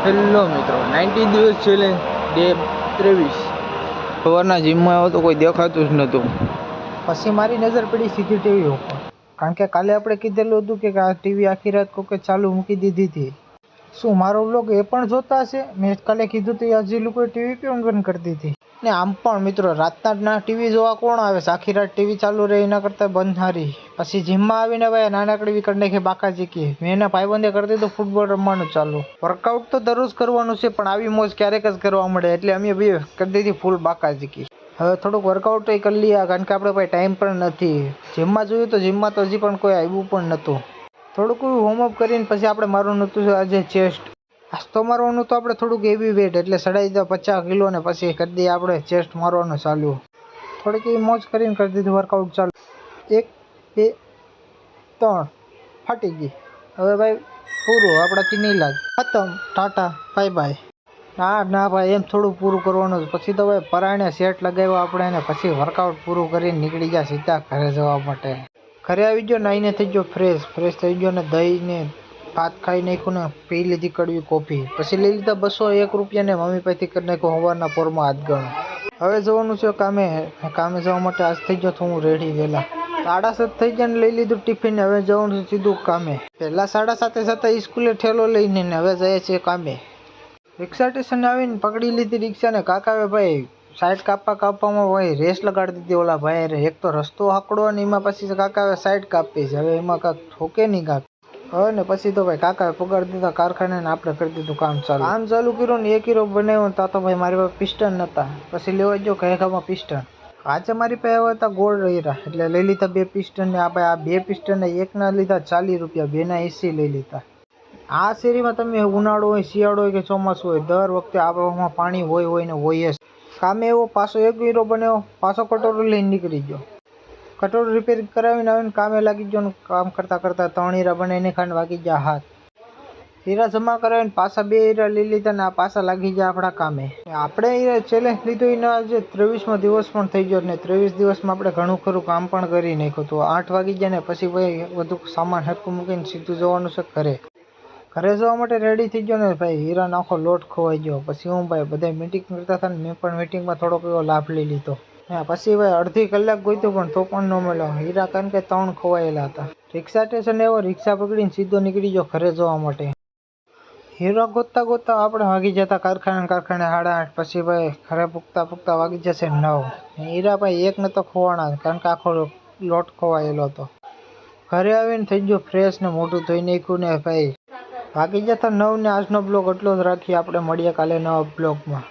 Hello મિત્રો, 90 દિવસ challenge day 23. સવારના જીમમાં આવ્યો તો કોઈ દેખાતું જ નહોતું. પછી મારી નજર પડી સીધી ટીવી ઉપર, કારણ કે કાલે આપણે કીધેલું હતું કે આ ટીવી આખી રાત કોકે ચાલુ મૂકી દીધી હતી. શું મારો વ્લોગ એ પણ જોતા હશે? મેં કાલે કીધું તો આજે લોકોએ ટીવી પણ બંધ કરી દીધી. ને આમ પણ મિત્રો, રાતના ના ટીવી જોવા કોણ આવે છે? આખી રાત ટીવી ચાલુ રહે એના કરતાં બંધ સારી. પછી જીમમાં આવીને ભાઈ નાનકડી વિકટ નાખી બાકાજી કી. મેં એના ભાઈબંધે કરી દીધું ફૂટબોલ રમવાનું ચાલુ. વર્કઆઉટ તો દરરોજ કરવાનું છે, પણ આવી મોજ ક્યારેક જ કરવા મળે, એટલે અમે બે કરી દીધી ફૂલ બાકાજી કી. હવે થોડુંક વર્કઆઉટ કરી લઈએ, કારણ કે આપણે ભાઈ ટાઈમ પણ નથી. જીમમાં જોયું તો જીમમાં તો હજી પણ કોઈ આવ્યું પણ નહોતું. થોડુંક વોર્મઅપ કરીને પછી આપણે મારવાનું હતું આજે ચેસ્ટ. આજ તો મારવાનું તો આપણે થોડુંક હેવી વેટ, એટલે ચડાવી દીધા 50 કિલો ને પછી કરી દઈએ આપણે ચેસ્ટ મારવાનું ચાલુ. થોડીક એવી મોજ કરીને કરી દીધું વર્કઆઉટ ચાલુ. 1 2 3 ફાટી ગઈ. હવે ભાઈ પૂરું, આપણાથી નહીં લાગે, ખતમ, ટાટા બાય બાય. ના ભાઈ, એમ થોડું પૂરું કરવાનું. પછી તો ભાઈ પરાણે સેટ લગાવ્યો આપણે, અને પછી વર્કઆઉટ પૂરું કરીને નીકળી ગયા સીધા ઘરે જવા માટે. ઘરે આવી ગયો, નાઈને થઈ ગયો ફ્રેશ થઈ ગયો, ને દહીં ને ભાત ખાઈ નાખ્યું ને પી લીધી કડવી કોફી. પછી લઈ લીધા 201 રૂપિયા ને મમ્મી પાસેથી કરી નાખ્યો સવારના પોરમાં હાથ ગણો. હવે જવાનું છે કામે જવા માટે. આજ થઈ ગયો તો હું રેડી વહેલા 7:30 થઈ ગયા ને લઈ લીધું ટિફિન. હવે જવાનું છે સીધું કામે. પહેલા 7:30 જતા સ્કૂલે ઠેલો લઈને, ને હવે જાય છે કામે. રિક્ષા સ્ટેશન આવીને પકડી લીધી રિક્ષા, ને કાકાએ ભાઈ સાઈડ કાપવામાં ભાઈ રેસ લગાડી દીધી ઓલા ભાઈ. એક તો રસ્તો આકડો અને એમાં પછી કાકાએ સાઈડ કાપી છે. હવે એમાં કાંક ઠોકે નહીં કાંક. હવે ને પછી તો ભાઈ કાકાએ પગાડી દીધા કારખાને, ને આપણે કરી દીધું કામ ચાલુ કર્યું ને 1 કિલો બનાવ્યો. તા તો ભાઈ મારી પાસે પિસ્ટન નહોતા, પછી લેવા ગયો કહેવામાં પિસ્ટન. આજે મારી પાસે હતા ગોળ રહ્યા, એટલે લઈ લીધા 2 પિસ્ટન. ને આ 2 પિસ્ટન એકના લીધા 40 રૂપિયા, 2ના 80 લઈ લીધા. આ શેરીમાં તમે ઉનાળો હોય, શિયાળો હોય કે ચોમાસું હોય, દર વખતે આવામાં પાણી હોય ને હોય જ. કામે એવો પાછો 1 હીરો બનાવ્યો, પાછો કટોરો લઈને નીકળી ગયો. કટોરો રિપેરિંગ કરાવીને આવીને કામે લાગી ગયો, ને કામ કરતાં 3 હીરા બનાવીને ખાઈને વાગી ગયા હાથ. હીરા જમા કરાવીને પાછા 2 હીરા લઈ લીધા, ને આ પાછા લાગી ગયા આપણા કામે. આપણે ચેલેન્જ લીધો એને આજે 23મો દિવસ પણ થઈ ગયો, ને 23 દિવસમાં આપણે ઘણું ખરું કામ પણ કરી નાખ્યું. તો 8 વાગી ગયા, ને પછી ભાઈ બધું સામાન હરખું મૂકીને સીધું જવાનું છે ઘરે. ઘરે જવા માટે રેડી થઈ ગયો, ને ભાઈ હીરાનો આખો લોટ ખોવાઈ ગયો. પછી હું ભાઈ બધા મીટિંગ કરતા હતા, ને મેં પણ મીટિંગમાં થોડોક એવો લાભ લઈ લીધો. પછી ભાઈ અડધી કલાક ગોઈતું પણ તો પણ ન મળ્યો હીરા, કારણ કે 3 ખોવાયેલા હતા. રિક્ષા સ્ટેશન એવો રિક્ષા પકડીને સીધો નીકળી ગયો ઘરે જવા માટે. હીરા ગોતતા આપણે વાગી જતા કારખાને 8:30. પછી ભાઈ ઘરે પૂગતા વાગી જશે 9. હીરા ભાઈ એક નતો ખોવાણા, કારણ કે આખો લોટ ખોવાયેલો હતો. ઘરે આવીને થઈ ગયો ફ્રેશ, ને મોઢું ધોઈ નાખ્યું, ને ભાઈ વાગી જતા 9. ને આજનો બ્લોગ એટલો જ રાખીએ. આપણે મળીએ કાલે નવા બ્લોગમાં.